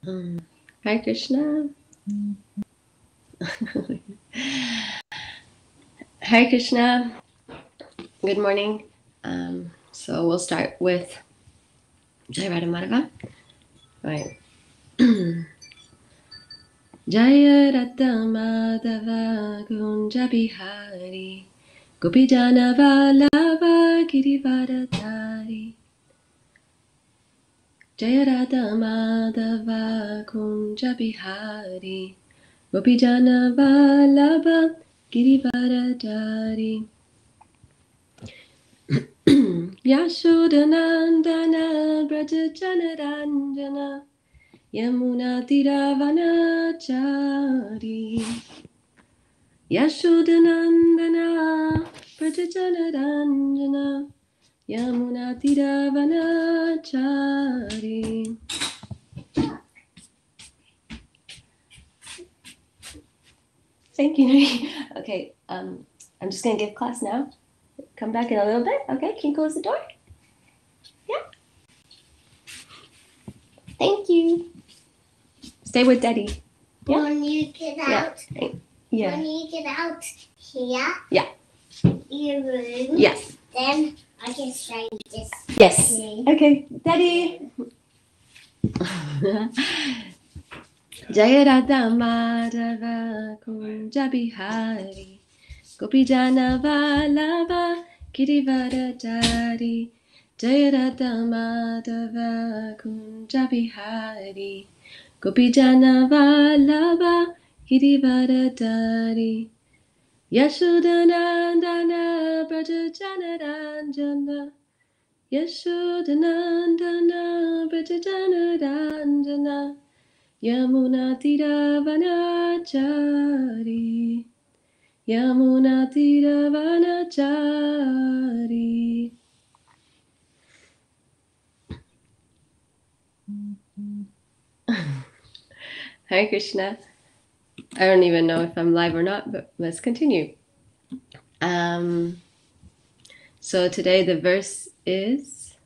Hare Krishna. Hare Krishna. Good morning. So we'll start with Jai Radha Madhava. Right. Jaya Radha Madhava Kunja Bihari Gopijana Vallabha Girivardhari Jaya Radha Madhava Kunja Bihari Gopijana Vallabha Girivardhari Yashodanandana Brajajanaranjana Yamuna Tiravanachari Yashodanandana Brajajanaranjana Yamuna Tiravanachari. Thank you. Okay, I'm just going to give class now. Come back in a little bit. Okay, can you close the door? Yeah. Thank you. Stay with Daddy. Yeah? When you get out. Yeah. When you get out here. Yeah. Your room. Yes. Then I can show you this. Yes. Thing. Okay, Daddy. Jaya Radha Madhava Kunja Bihari Gopijana Vallabha Girivardhari Jaya Radha Madhava Kunja Bihari Gopijana Vallabha Girivardhari Yashodanandana Brajajanaranjana Yashodanandana Brajajanaranjana Yamuna Tiravanachari Yamuna Tiravanachari. Hare Krishna. I don't even know if I'm live or not, but let's continue. So today the verse is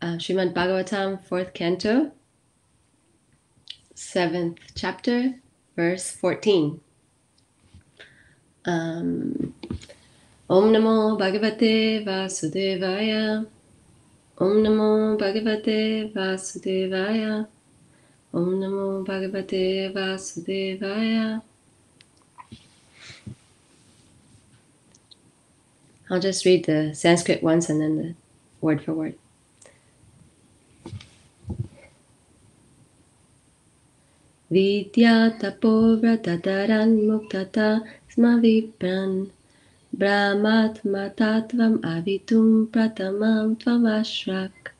Srimad Bhagavatam, 4th canto, 7th chapter, verse 14. Om Namo Bhagavate Vasudevaya. Om Namo Bhagavate Vasudevaya. Om Namo Bhagavate Vasudevaya. I'll just read the Sanskrit once and then the word for word. Vidya tapo vratadaran muktata smavipran brahmatma tattvam avitum pratamam tvamashrak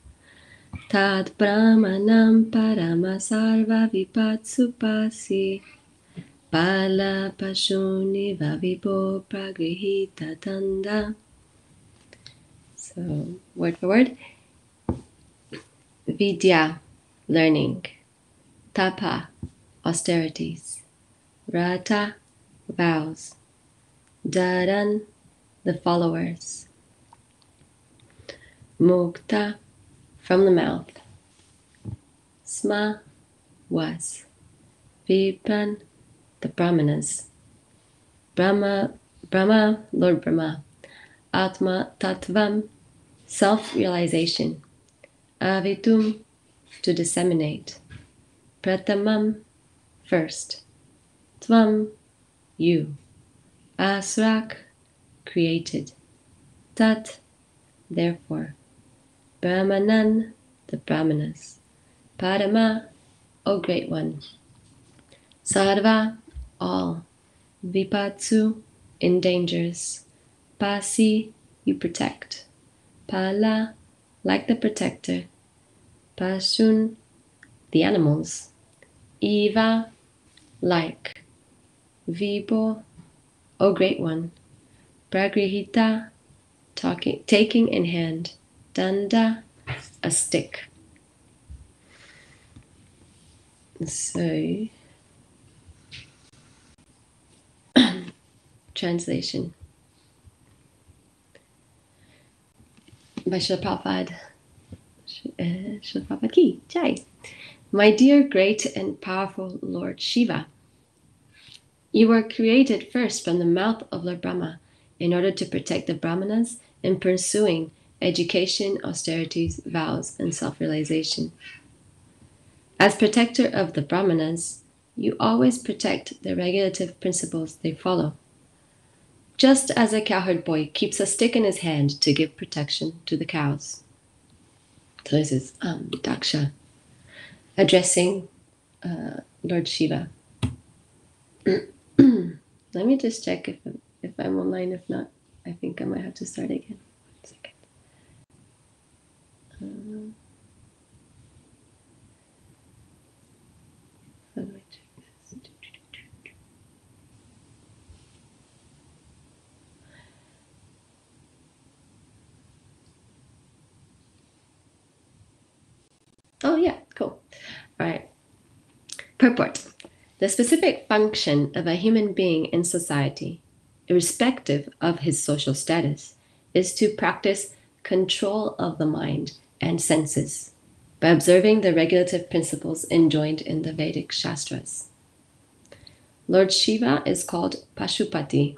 tad brahmanam paramasarva vipatsupasi pala pashuni vavipo pragrihita tanda. So, word for word. Vidya, learning. Tapa, austerities. Rata, vows. Dharan, the followers. Mukta, from the mouth. Sma, was. Vipran, the brahmanas. Brahma, Lord Brahma. Atma Tattvam, self-realization. Avitum, to disseminate. Pratamam, first. Tvam, you. Asrak, created. Tat, therefore. Brahmanan, the brahmanas. Parama, O great one. Sarva, all. Vipatsu, in dangers. Pasi, you protect. Pala, like the protector. Pasun, the animals. Eva, like. Vibo, O great one. Pragrihita, taking in hand. Danda, a stick. So, translation. By Srila Prabhupada. Srila Prabhupada Ki Jai. My dear great and powerful Lord Shiva, you were created first from the mouth of Lord Brahma in order to protect the Brahmanas in pursuing education, austerities, vows, and self-realization. As protector of the Brahmanas, you always protect the regulative principles they follow. Just as a cowherd boy keeps a stick in his hand to give protection to the cows. So this is Daksha addressing Lord Shiva. Let me just check if I'm online. If not, I think I might have to start again. 1 second. How do I check this? Oh yeah, cool. All right. Purport. The specific function of a human being in society, irrespective of his social status, is to practice control of the mind and senses by observing the regulative principles enjoined in the Vedic Shastras. Lord Shiva is called Pashupati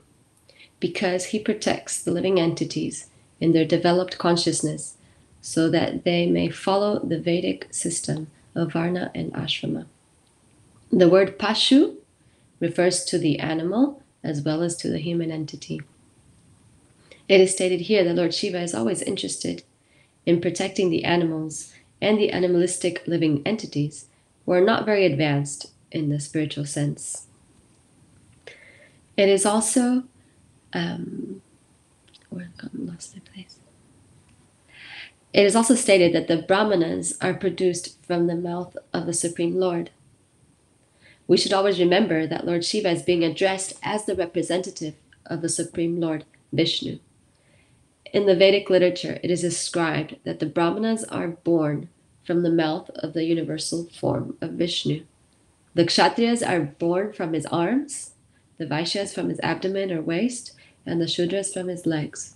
because he protects the living entities in their developed consciousness so that they may follow the Vedic system of Varna and Ashrama. The word Pashu refers to the animal as well as to the human entity. It is stated here that Lord Shiva is always interested in protecting the animals and the animalistic living entities who are not very advanced in the spiritual sense. It is also It is also stated that the Brahmanas are produced from the mouth of the Supreme Lord. We should always remember that Lord Shiva is being addressed as the representative of the Supreme Lord, Vishnu. In the Vedic literature, it is described that the Brahmanas are born from the mouth of the universal form of Vishnu. The Kshatriyas are born from his arms, the Vaishyas from his abdomen or waist, and the Shudras from his legs.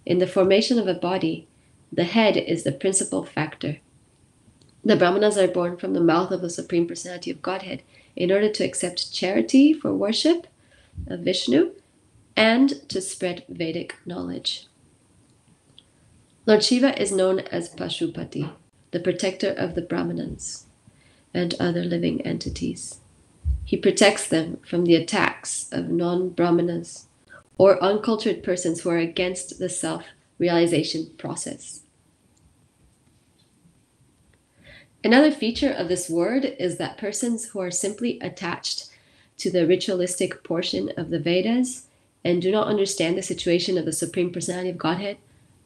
In the formation of a body, the head is the principal factor. The Brahmanas are born from the mouth of the Supreme Personality of Godhead in order to accept charity for worship of Vishnu and to spread Vedic knowledge. Lord Shiva is known as Pashupati, the protector of the Brahmanas and other living entities. He protects them from the attacks of non-Brahmanas or uncultured persons who are against the self-realization process. Another feature of this word is that persons who are simply attached to the ritualistic portion of the Vedas and do not understand the situation of the Supreme Personality of Godhead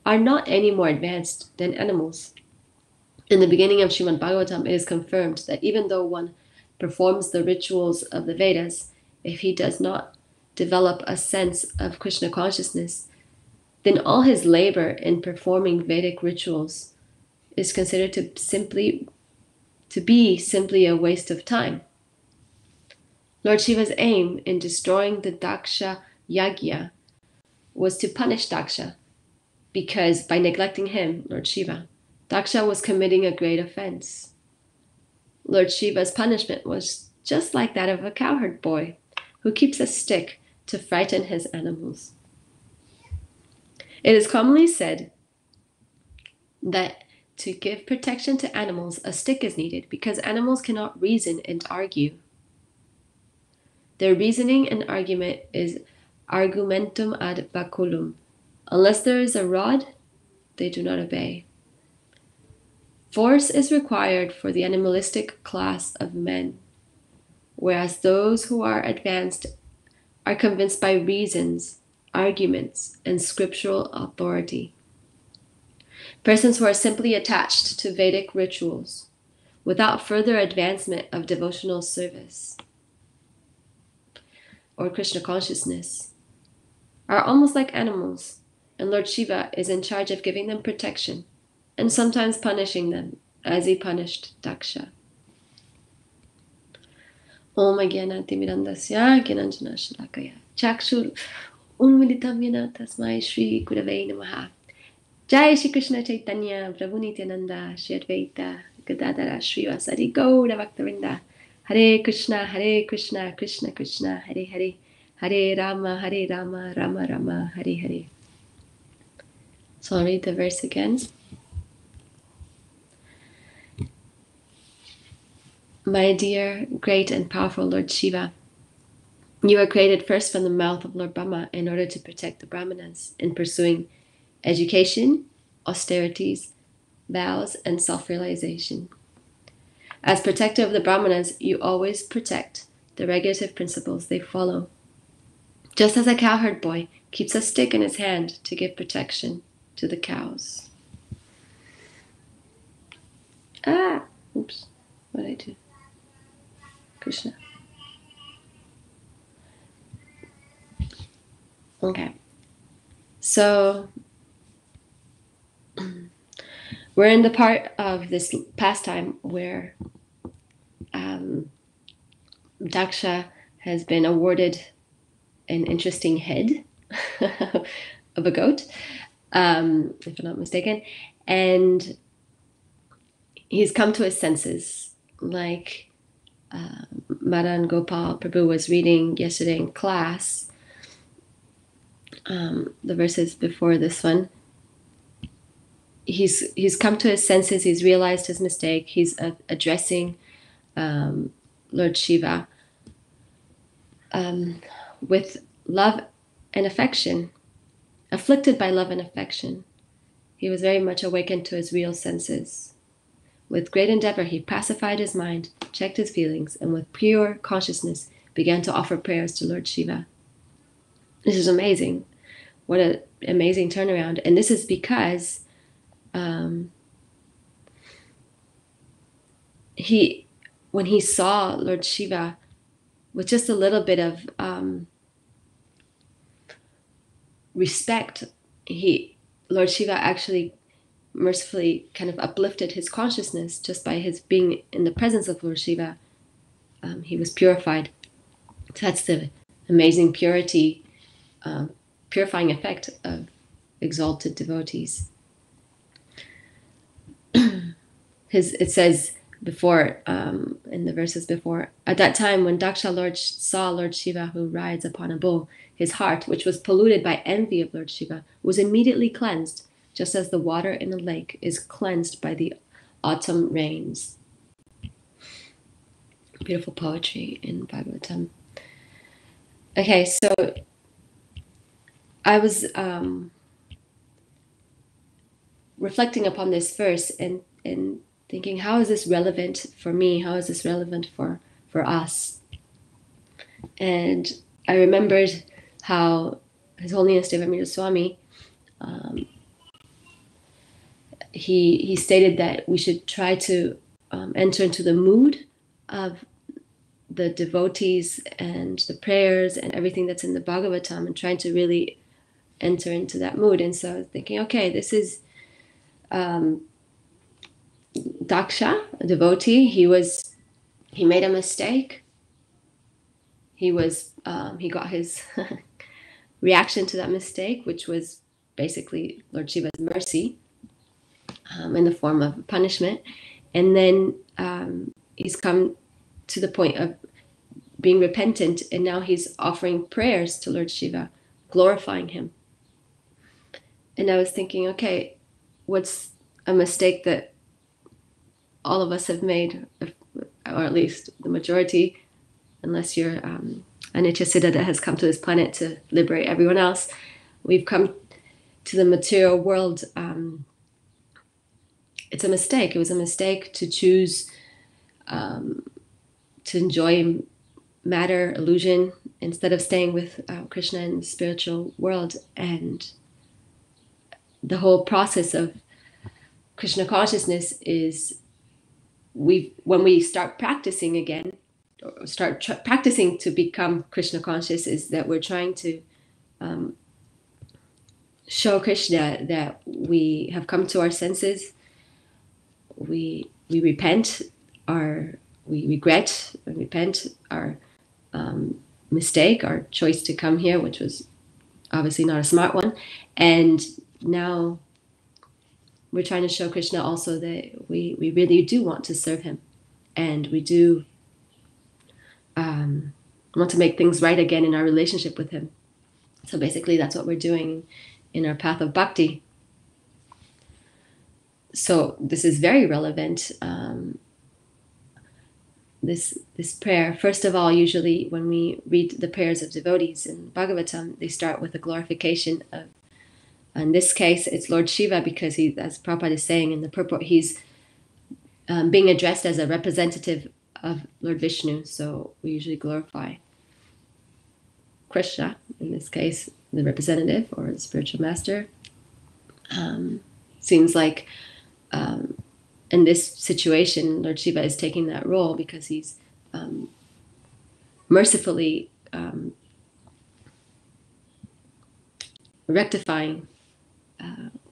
are not any more advanced than animals. In the beginning of Srimad Bhagavatam, it is confirmed that even though one performs the rituals of the Vedas, if he does not develop a sense of Krishna consciousness, then all his labor in performing Vedic rituals is considered to be simply a waste of time. Lord Shiva's aim in destroying the Daksha Yagya was to punish Daksha, because by neglecting him, Lord Shiva, Daksha was committing a great offense. Lord Shiva's punishment was just like that of a cowherd boy who keeps a stick to frighten his animals. It is commonly said that to give protection to animals, a stick is needed because animals cannot reason and argue. Their reasoning and argument is argumentum ad baculum. Unless there is a rod, they do not obey. Force is required for the animalistic class of men, whereas those who are advanced are convinced by reasons, arguments, and scriptural authority. Persons who are simply attached to Vedic rituals without further advancement of devotional service or Krishna consciousness are almost like animals, and Lord Shiva is in charge of giving them protection and sometimes punishing them as he punished Daksha. Om Ajnanatimidandasya Gyananjana Shalakaya Chakshur Unmilitam Yena Tasmai Shri Gurave Namaha. Jai Shri Krishna Chaitanya Prabhu Nityananda Shri Advaita Gadadara Srivasadi Gaura Bhaktavinda. Hare Krishna Krishna Krishna Hare Hare, Hare Rama Rama Rama Hare Hare. So I'll read the verse again. My dear, great and powerful Lord Shiva, you were created first from the mouth of Lord Brahma in order to protect the Brahmanas in pursuing education, austerities, vows, and self-realization. As protector of the Brahmanas, you always protect the regulative principles they follow. Just as a cowherd boy keeps a stick in his hand to give protection to the cows. Oops, what did I do? Krishna. Okay. So we're in the part of this pastime where Daksha has been awarded an interesting head of a goat, if I'm not mistaken, and he's come to his senses, like Madan Gopal Prabhu was reading yesterday in class, the verses before this one. He's come to his senses. He's realized his mistake. He's addressing Lord Shiva with love and affection, afflicted by love and affection. He was very much awakened to his real senses. With great endeavor, he pacified his mind, checked his feelings, and with pure consciousness began to offer prayers to Lord Shiva. This is amazing. What an amazing turnaround. And this is because when he saw Lord Shiva with just a little bit of respect, Lord Shiva actually mercifully kind of uplifted his consciousness just by his being in the presence of Lord Shiva. He was purified. So that's the amazing purity, purifying effect of exalted devotees. It says before, in the verses before, at that time when Daksha Lord saw Lord Shiva who rides upon a bull, his heart, which was polluted by envy of Lord Shiva, was immediately cleansed, just as the water in a lake is cleansed by the autumn rains. Beautiful poetry in Bhagavatam. Okay, so I was reflecting upon this verse and thinking, how is this relevant for me? How is this relevant for us? And I remembered how His Holiness Devotees Swami, he stated that we should try to enter into the mood of the devotees and the prayers and everything that's in the Bhagavatam, and trying to really enter into that mood. And so I was thinking, okay, this is Daksha, a devotee. He made a mistake. He got his reaction to that mistake, which was basically Lord Shiva's mercy in the form of punishment. And then he's come to the point of being repentant, and now he's offering prayers to Lord Shiva, glorifying him. And I was thinking, okay, what's a mistake that all of us have made, or at least the majority, unless you're an Siddha that has come to this planet to liberate everyone else. We've come to the material world. It's a mistake. It was a mistake to choose to enjoy matter, illusion, instead of staying with Krishna in the spiritual world. And the whole process of Krishna consciousness is when we start practicing again, or start practicing to become Krishna conscious, is that we're trying to show Krishna that we have come to our senses. We repent, we regret and repent our mistake, our choice to come here, which was obviously not a smart one. And now we're trying to show Krishna also that we really do want to serve him, and we do want to make things right again in our relationship with him. So basically that's what we're doing in our path of bhakti. So this is very relevant. This prayer, first of all, usually when we read the prayers of devotees in Bhagavatam, they start with a glorification of, in this case, it's Lord Shiva, because he, as Prabhupada is saying in the purport, he's being addressed as a representative of Lord Vishnu. So we usually glorify Krishna, in this case, the representative or the spiritual master. Seems like in this situation, Lord Shiva is taking that role because he's mercifully rectifying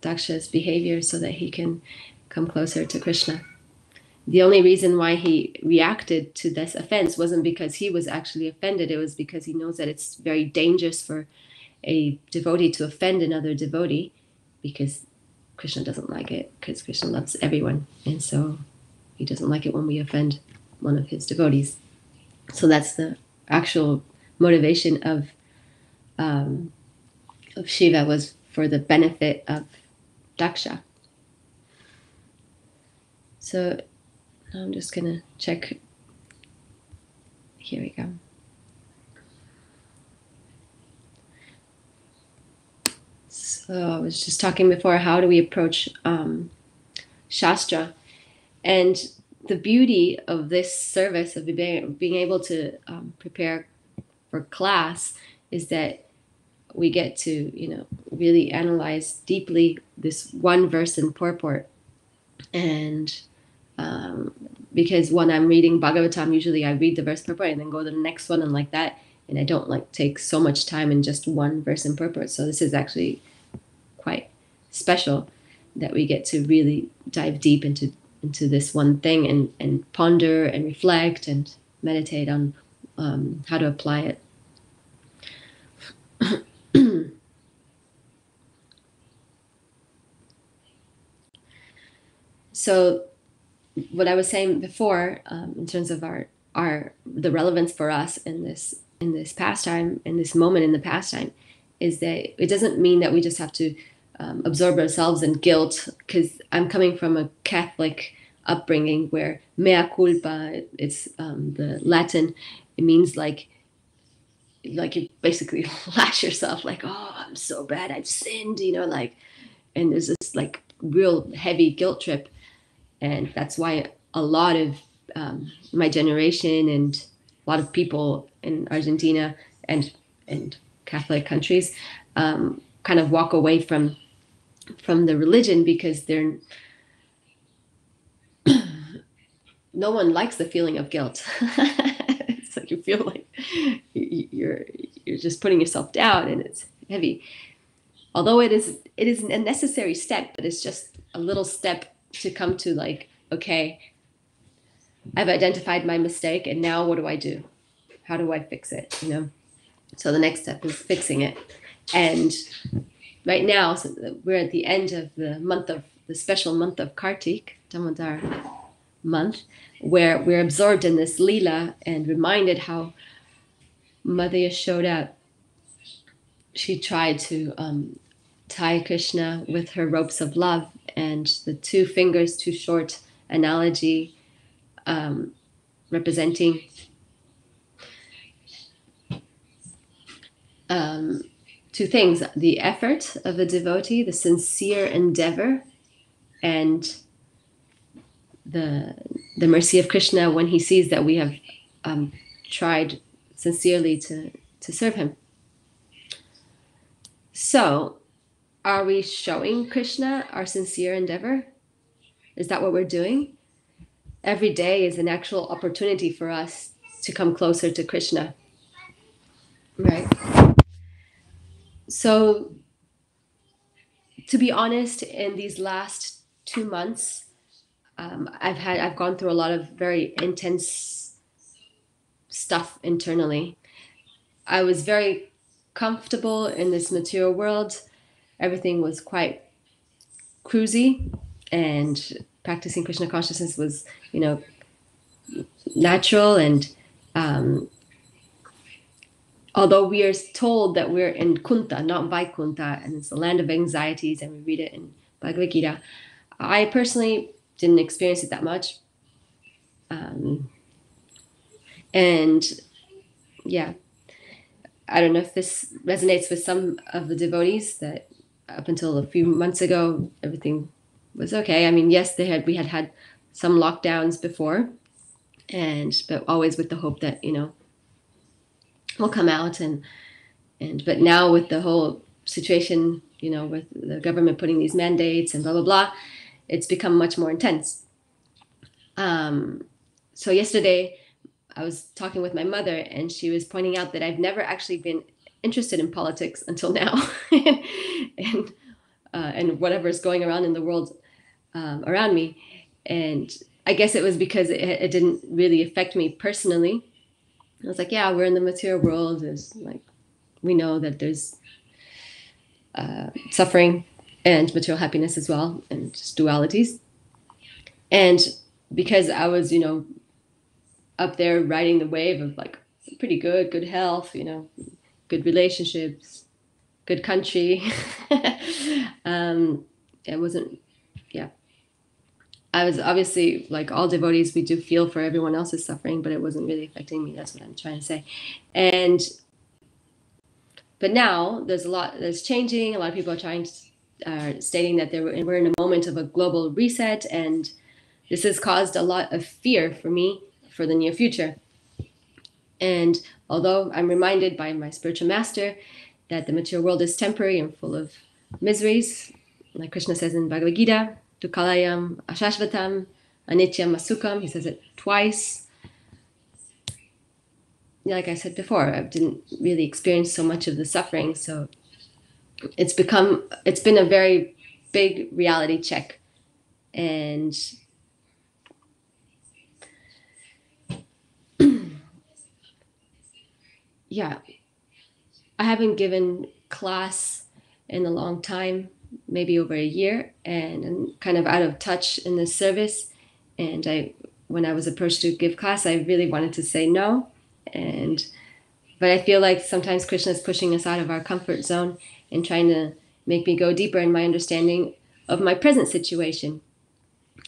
Daksha's behavior so that he can come closer to Krishna. The only reason why he reacted to this offense wasn't because he was actually offended. It was because he knows that it's very dangerous for a devotee to offend another devotee, because Krishna doesn't like it, because Krishna loves everyone. And so he doesn't like it when we offend one of his devotees. So that's the actual motivation of Shiva, was for the benefit of Daksha. So now I'm just going to check. Here we go. So I was just talking before, how do we approach Shastra? And the beauty of this service, of being able to prepare for class, is that we get to, really analyze deeply this one verse in purport. And because when I'm reading Bhagavatam, usually I read the verse purport and then go to the next one and like that. And I don't take so much time in just one verse in purport. So this is actually quite special that we get to really dive deep into this one thing and ponder and reflect and meditate on how to apply it. So what I was saying before, in terms of the relevance for us in this pastime, in this moment in the pastime, is that it doesn't mean that we just have to absorb ourselves in guilt, because I'm coming from a Catholic upbringing where mea culpa, it's the Latin, it means like you basically lash yourself, like, oh, I'm so bad, I've sinned, and there's this real heavy guilt trip. And that's why a lot of my generation and a lot of people in Argentina and Catholic countries kind of walk away from the religion, because no one likes the feeling of guilt. It's like you feel like you're just putting yourself down, and it's heavy. Although it is a necessary step, but it's just a little step to come to, okay, I've identified my mistake, and now what do I do? How do I fix it? So the next step is fixing it. And right now, so we're at the end of the special month of Kartik, Damodar month, where we're absorbed in this Leela and reminded how Mother Yashoda, she tried to tie Krishna with her ropes of love, and the two fingers too short analogy representing two things: the effort of a devotee, the sincere endeavor, and the mercy of Krishna when he sees that we have tried sincerely to serve him. So, are we showing Krishna our sincere endeavor? Is that what we're doing? Every day is an actual opportunity for us to come closer to Krishna. Right? So, to be honest, in these last 2 months, I've gone through a lot of very intense stuff internally. I was very comfortable in this material world. Everything was quite cruisy. and practicing Krishna consciousness was, natural. And although we are told that we're in Kunta, not Vaikuntha, and it's the land of anxieties, and we read it in Bhagavad Gita, I personally didn't experience it that much. And yeah, I don't know if this resonates with some of the devotees, that up until a few months ago, everything was okay. I mean, yes, we had some lockdowns before, but always with the hope that, we'll come out, but now with the whole situation, with the government putting these mandates and blah, blah, blah, it's become much more intense. So yesterday I was talking with my mother, and she was pointing out that I've never actually been interested in politics until now, and whatever's going around in the world around me. And I guess it was because it didn't really affect me personally. I was like, yeah, we're in the material world. There's we know that there's suffering and material happiness as well, and just dualities. And because I was, up there riding the wave of pretty good health, good relationships, good country. It wasn't, yeah. I was obviously, like all devotees, we do feel for everyone else's suffering, but it wasn't really affecting me. That's what I'm trying to say. But now there's a lot that's changing. A lot of people are stating that we're in a moment of a global reset, and this has caused a lot of fear for me for the near future. And although I'm reminded by my spiritual master that the material world is temporary and full of miseries, like Krishna says in Bhagavad Gita, Dukalayam Ashashvatam Anityam Asukam, he says it twice. Like I said before, I didn't really experience so much of the suffering, so it's been a very big reality check. And yeah, I haven't given class in a long time, maybe over a year, and I'm kind of out of touch in this service. And when I was approached to give class, I really wanted to say no. But I feel like sometimes Krishna is pushing us out of our comfort zone and trying to make me go deeper in my understanding of my present situation.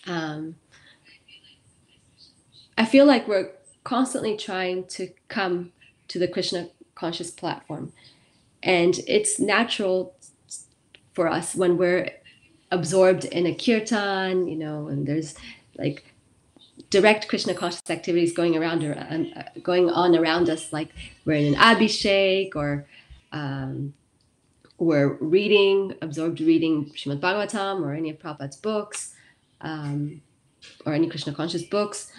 I feel like we're constantly trying to come to the Krishna conscious platform. And it's natural for us when we're absorbed in a kirtan, and there's direct Krishna conscious activities going on around us, like we're in an abhishek, or we're absorbed reading Srimad Bhagavatam or any of Prabhupada's books, or any Krishna conscious books.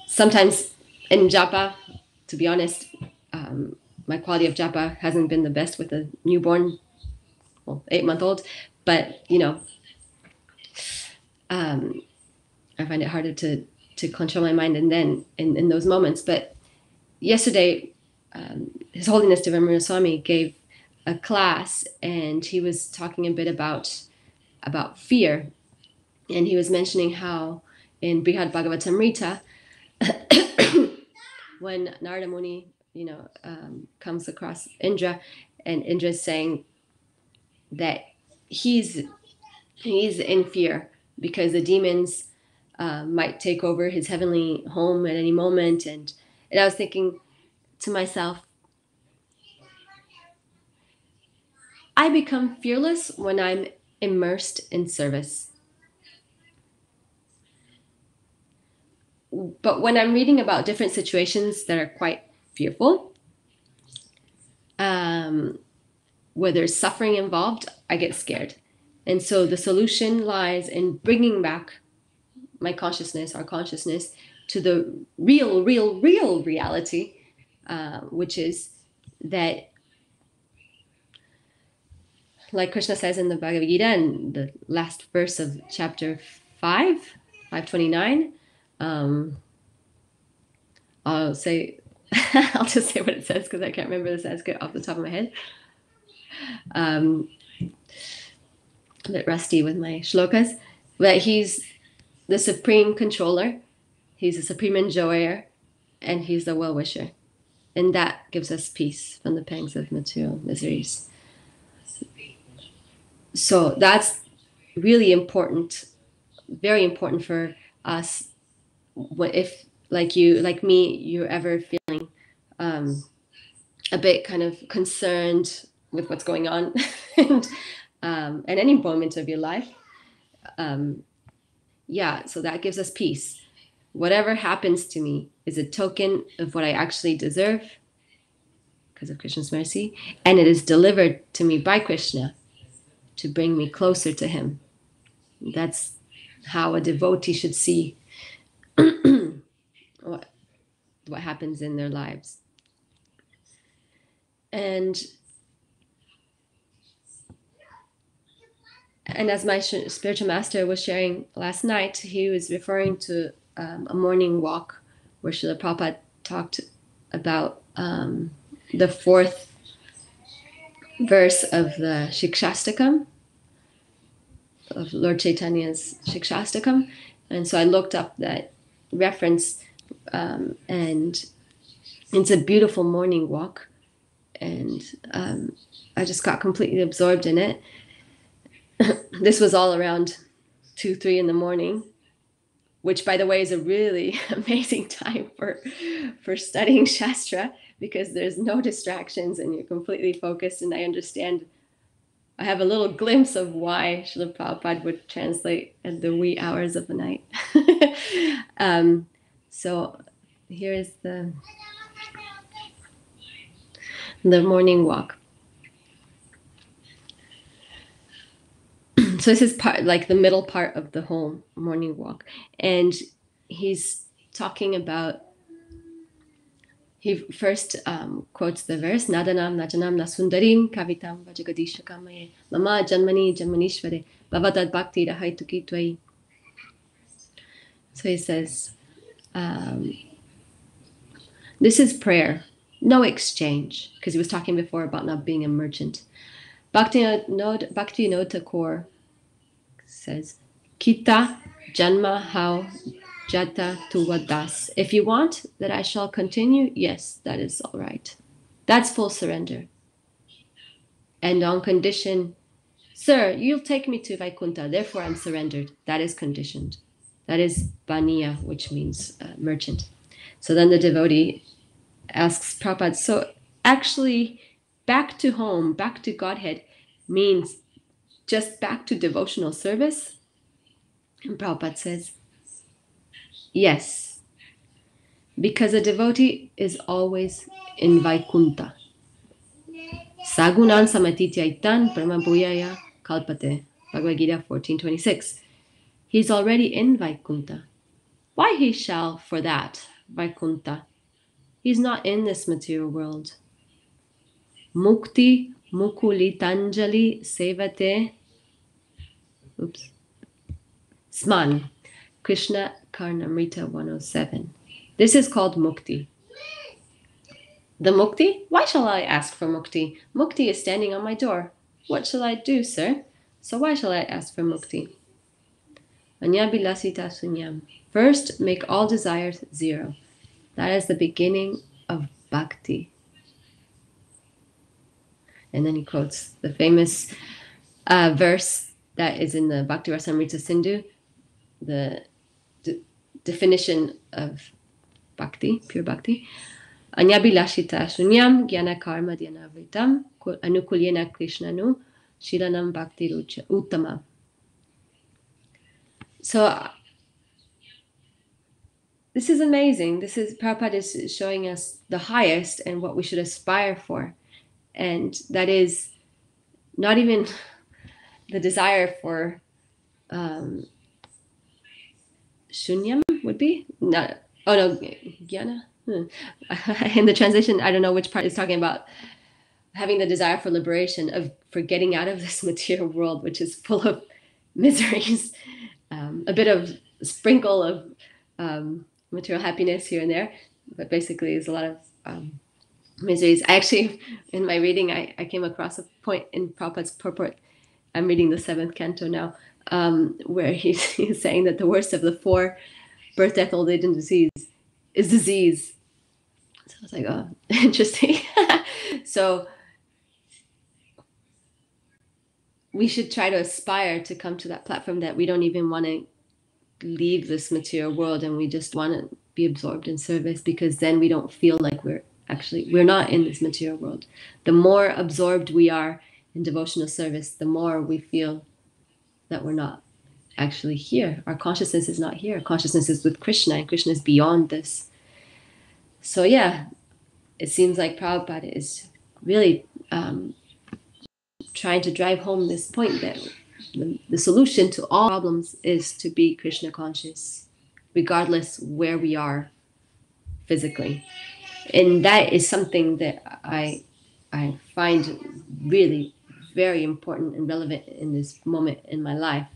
Sometimes in japa, to be honest, my quality of japa hasn't been the best with a newborn, 8-month-old, but I find it harder to control my mind, and then in those moments. But yesterday, His Holiness Devotees Swami gave a class, and he was talking a bit about fear, and he was mentioning how in Brihad Bhagavatamrita, when Narada Muni, comes across Indra, and Indra is saying that he's in fear because the demons might take over his heavenly home at any moment. And I was thinking to myself, I become fearless when I'm immersed in service. But when I'm reading about different situations that are quite fearful, where there's suffering involved, I get scared. And so the solution lies in bringing back our consciousness, to the real reality, which is that, like Krishna says in the Bhagavad Gita, in the last verse of chapter 529, I'll just say what it says, because I can't remember the Sanskrit off the top of my head. a bit rusty with my shlokas, but he's the supreme controller, he's the supreme enjoyer, and he's the well-wisher. And that gives us peace from the pangs of material miseries. So that's really important, very important for us. If, like you, like me, you're ever feeling a bit kind of concerned with what's going on, and at any moment of your life, yeah, so that gives us peace. Whatever happens to me is a token of what I actually deserve because of Krishna's mercy, and it is delivered to me by Krishna to bring me closer to him. That's how a devotee should see what happens in their lives. And as my spiritual master was sharing last night, he was referring to a morning walk where Srila Prabhupada talked about the fourth verse of the Shikshastakam, of Lord Chaitanya's Shikshastakam. And so I looked up that reference, and it's a beautiful morning walk. And I just got completely absorbed in it. This was all around 2, 3 in the morning, which, by the way, is a really amazing time for studying Shastra, because there's no distractions and you're completely focused. And I have a little glimpse of why Srila Prabhupada would translate at the wee hours of the night. So here is the morning walk. So this is part, like the middle part of the whole morning walk. And he's talking about, he first quotes the verse, Nadanam Najanam Nasundarim Kavitam Vajagadishakamaye Mama Janmani Janmanishvare Bhavadad Bhakti Rahaitu Tvai. So he says, this is prayer, no exchange, because he was talking before about not being a merchant. Bhakti Thakur says, Kita Janma How Jata Tuvadas. If you want that I shall continue, yes, that is all right. That's full surrender. And on condition, sir, you'll take me to Vaikuntha, therefore I'm surrendered. That is conditioned. That is Baniya, which means merchant. So then the devotee asks Prabhupada, so actually back to home, back to Godhead means just back to devotional service? And Prabhupada says, yes, because a devotee is always in Vaikuntha. Sagunan samatityaitan pramabhuyaya kalpate. Bhagavad Gita 14:26. He's already in Vaikuntha. Why he shall for that Vaikuntha? He's not in this material world. Mukti mukulitanjali sevate. Sman. Krishna Karnamrita 107. This is called mukti. The mukti? Why shall I ask for mukti? Mukti is standing on my door. What shall I do, sir? So why shall I ask for mukti? Anyabilasita sunyam. First, make all desires zero. That is the beginning of bhakti. And then he quotes the famous verse that is in the Bhakti Rasamrita Sindhu, the definition of bhakti, pure bhakti. Anyabilashita sunyam jnana karma dhyanavritam anukulyena krishnanu shilanam bhakti rucha uttama. So this is amazing. This is, Prabhupada is showing us the highest and what we should aspire for. And that is not even the desire for shunyam would be? Not, oh no, jnana? In the translation, I don't know which part is talking about having the desire for liberation, for getting out of this material world, which is full of miseries, a bit of sprinkle of material happiness here and there, but basically it's a lot of miseries. I actually, in my reading, I came across a point in Prabhupada's purport I'm reading the 7th canto now, where he's saying that the worst of the 4 birth, death, old age, and disease is disease. So I was like, oh, interesting. So we should try to aspire to come to that platform that we don't even want to leave this material world, and we just want to be absorbed in service, because then we don't feel like we're not in this material world. The more absorbed we are in devotional service, the more we feel that we're not actually here. Our consciousness is not here. Our consciousness is with Krishna, and Krishna is beyond this. So yeah, it seems like Prabhupada is really trying to drive home this point that the solution to all problems is to be Krishna conscious, regardless where we are physically. And that is something that I find really very important and relevant in this moment in my life.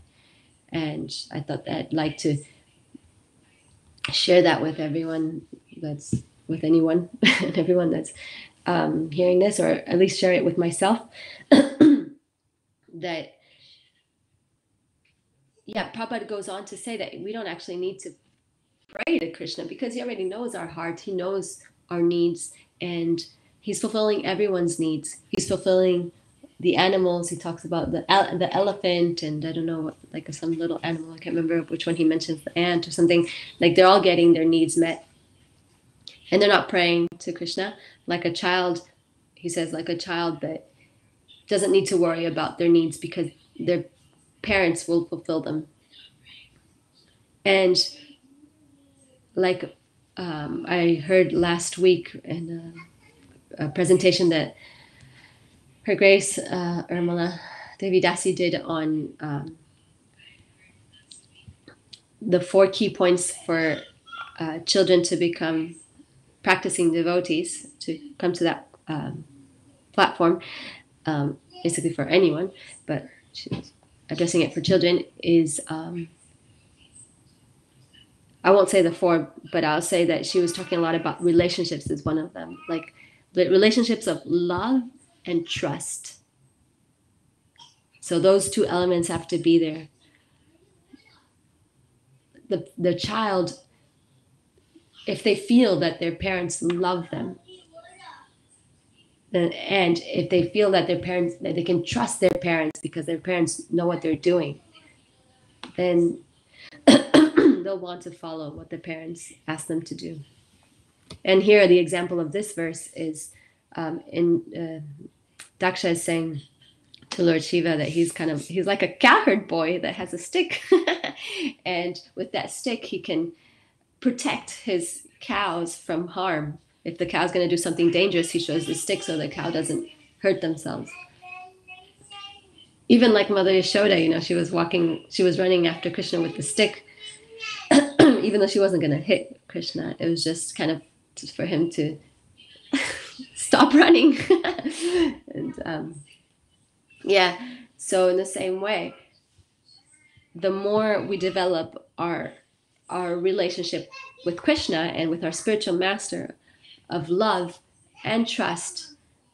And I thought that I'd like to share that with everyone with anyone and everyone that's hearing this, or at least share it with myself. That, yeah, Prabhupada goes on to say that we don't actually need to pray to Krishna, because he already knows our heart, he knows our needs, and he's fulfilling everyone's needs. He's fulfilling the animals. He talks about the elephant, and I don't know what, like some little animal, I can't remember which one he mentions, the ant or something. Like, they're all getting their needs met, and they're not praying to Krishna. Like a child, he says, like a child that doesn't need to worry about their needs because their parents will fulfill them. And like I heard last week in a presentation that Her Grace Urmila Devi Dasi did on the 4 key points for children to become practicing devotees, to come to that platform, basically for anyone, but she's addressing it for children, is I won't say the 4, but I'll say that she was talking a lot about relationships as one of them, like the relationships of love and trust. So those 2 elements have to be there. The child, if they feel that their parents love them, and if they feel that their parents, that they can trust their parents because their parents know what they're doing, then they'll want to follow what the parents ask them to do. And here, the example of this verse is Daksha is saying to Lord Shiva that he's like a cowherd boy that has a stick, and with that stick he can protect his cows from harm. If the cow's going to do something dangerous, he shows the stick so the cow doesn't hurt themselves. Even like Mother Yashoda, she was running after Krishna with the stick, even though she wasn't going to hit Krishna. It was just kind of just for him to stop running. And yeah, so in the same way, the more we develop our relationship with Krishna and with our spiritual master of love and trust,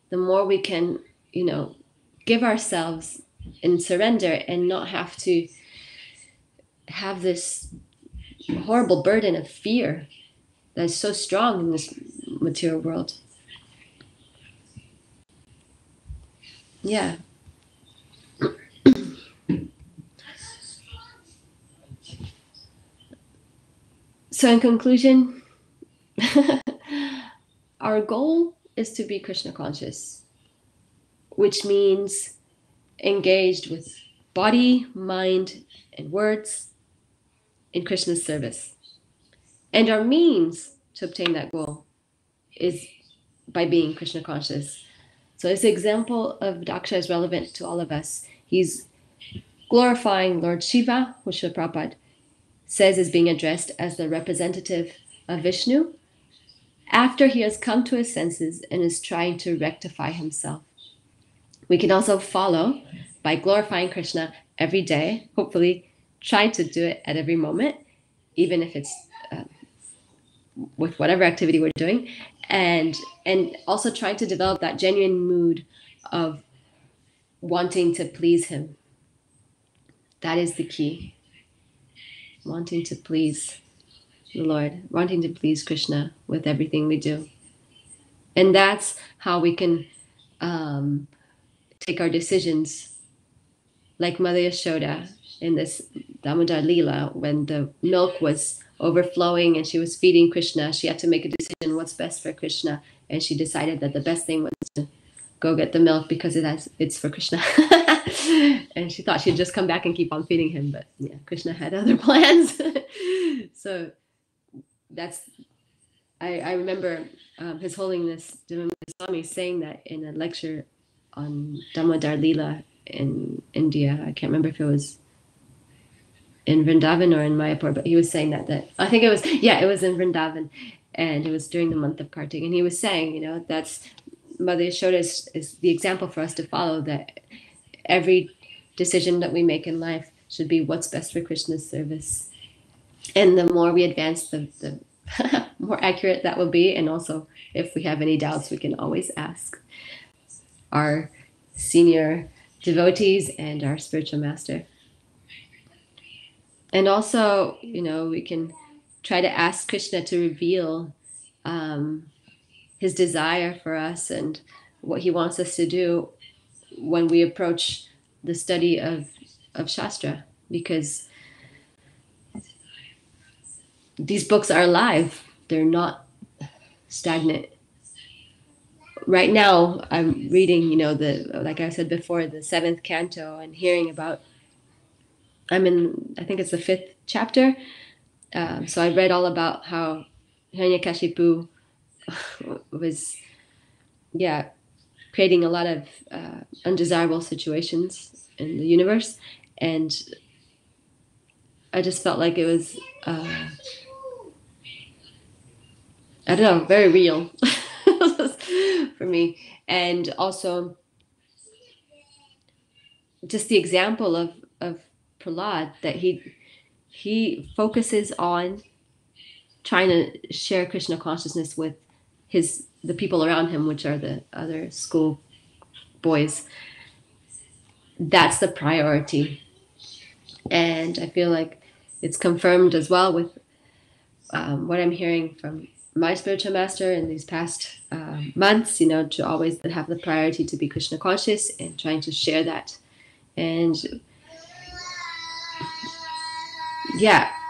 the more we can, give ourselves in surrender and not have to have this horrible burden of fear that's so strong in this material world. Yeah. So in conclusion, our goal is to be Krishna conscious, which means engaged with body, mind, and words in Krishna's service. And our means to obtain that goal is by being Krishna conscious. So this example of Daksha is relevant to all of us. He's glorifying Lord Shiva, which Srila Prabhupada says is being addressed as the representative of Vishnu, after he has come to his senses and is trying to rectify himself. We can also follow by glorifying Krishna every day, hopefully try to do it at every moment, even if it's with whatever activity we're doing, and also trying to develop that genuine mood of wanting to please him. That is the key. Wanting to please the Lord, wanting to please Krishna with everything we do. And that's how we can take our decisions, like Mother Yashoda in this Damodar Leela, when the milk was overflowing and she was feeding Krishna. She had to make a decision what's best for Krishna, and she decided that the best thing was to go get the milk because it's for Krishna. And she thought she'd just come back and keep on feeding him, but yeah, Krishna had other plans. So that's I remember His Holiness Divamata Swami saying that in a lecture on Damodar Leela in India. I can't remember if it was in Vrindavan or in Mayapur, but he was saying that I think it was in Vrindavan, and it was during the month of Kartik, and he was saying, that's Mother Yashoda is the example for us to follow, that every decision that we make in life should be what's best for Krishna's service. And the more we advance, the more accurate that will be. And also, if we have any doubts, we can always ask our senior devotees and our spiritual master. And also, we can try to ask Krishna to reveal his desire for us and what he wants us to do when we approach the study of Shastra, because these books are alive. They're not stagnant. Right now, I'm reading, like I said before, the 7th canto, and hearing about, I'm in, I think it's the 5th chapter. So I read all about how Hiranyakashipu was, creating a lot of undesirable situations in the universe. And I just felt like it was, I don't know, very real for me. And also just the example of Prahlad, that he focuses on trying to share Krishna consciousness with the people around him, which are the other school boys. That's the priority. And I feel like it's confirmed as well with what I'm hearing from my spiritual master in these past months, to always have the priority to be Krishna conscious and trying to share that. And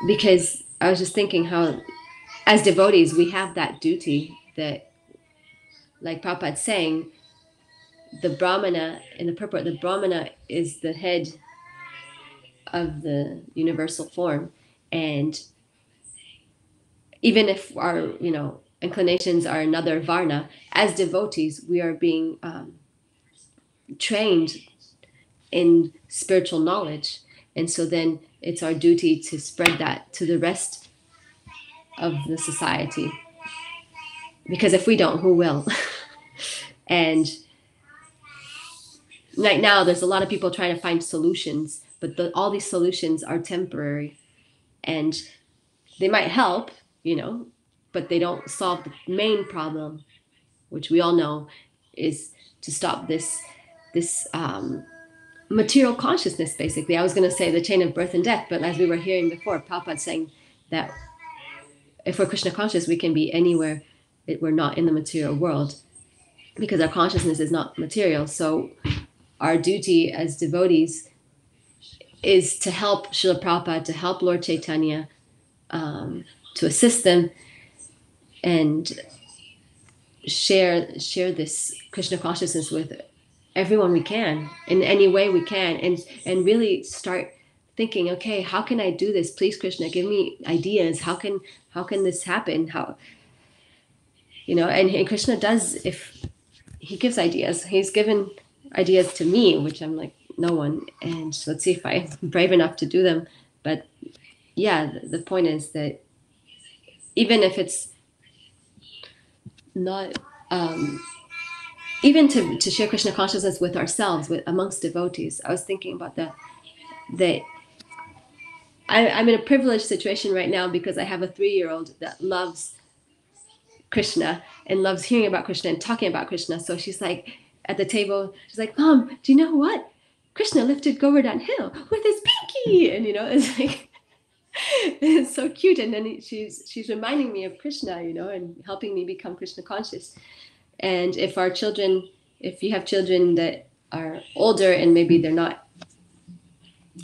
because I was just thinking how, as devotees, we have that duty that, like Prabhupada's saying, the Brahmana, in the purport, the Brahmana is the head of the universal form. And even if our, inclinations are another varna, as devotees, we are being trained in spiritual knowledge. And so then it's our duty to spread that to the rest of the society. Because if we don't, who will? And right now, there's a lot of people trying to find solutions, but all these solutions are temporary. And they might help, but they don't solve the main problem, which we all know is to stop this material consciousness, basically. I was going to say the chain of birth and death, but as we were hearing before, Prabhupada saying that if we're Krishna conscious, we can be anywhere we're not in the material world, because our consciousness is not material. So our duty as devotees is to help Srila Prabhupada, to help Lord Chaitanya, to assist them and share this Krishna consciousness with everyone we can, in any way we can, and really start thinking, okay, how can I do this? Please, Krishna, give me ideas. How can this happen? And Krishna does, if he gives ideas. He's given ideas to me, which I'm like, no one. And so let's see if I'm brave enough to do them. But the point is that even if it's not, even to share Krishna consciousness with ourselves, amongst devotees, I was thinking about that I'm in a privileged situation right now because I have a 3-year-old that loves Krishna and loves hearing about Krishna and talking about Krishna. So she's like at the table, she's like, Mom, do you know what? Krishna lifted Govardhan Hill with his pinky, and it's like it's so cute. And then she's reminding me of Krishna, and helping me become Krishna conscious. And if you have children that are older and maybe they're not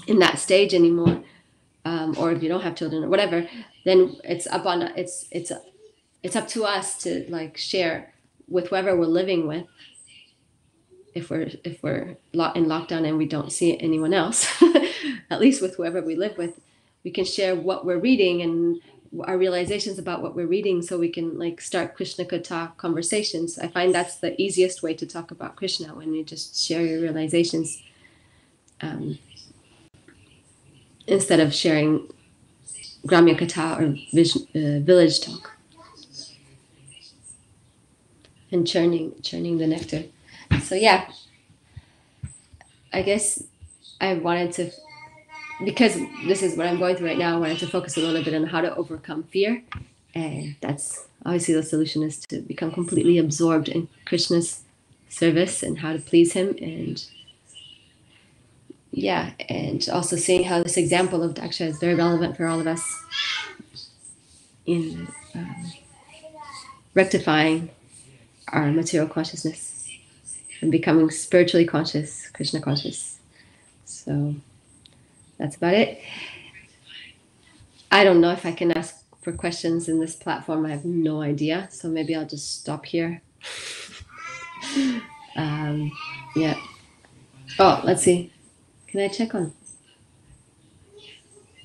in that stage anymore, or if you don't have children or whatever, then it's up to us to like share with whoever we're living with. If we're in lockdown and we don't see anyone else, at least with whoever we live with, we can share what we're reading and our realizations about what we're reading, so we can like start Krishna Katha conversations. I find that's the easiest way to talk about Krishna, when you just share your realizations, instead of sharing Gramya Katha or village talk and churning the nectar. So yeah, I guess I wanted to, because this is what I'm going through right now, I wanted to focus a little bit on how to overcome fear. And that's obviously the solution, is to become completely absorbed in Krishna's service and how to please him. And yeah, and also seeing how this example of Daksha is very relevant for all of us in rectifying our material consciousness and becoming spiritually conscious, Krishna conscious. So that's about it. I don't know if I can ask for questions in this platform. I have no idea. So maybe I'll just stop here. Yeah. Oh, let's see. Can I check on?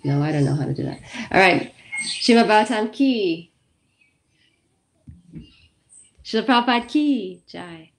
No, I don't know how to do that. All right. Shima Bhagavatam ki. Srila Prabhupada ki. Jai.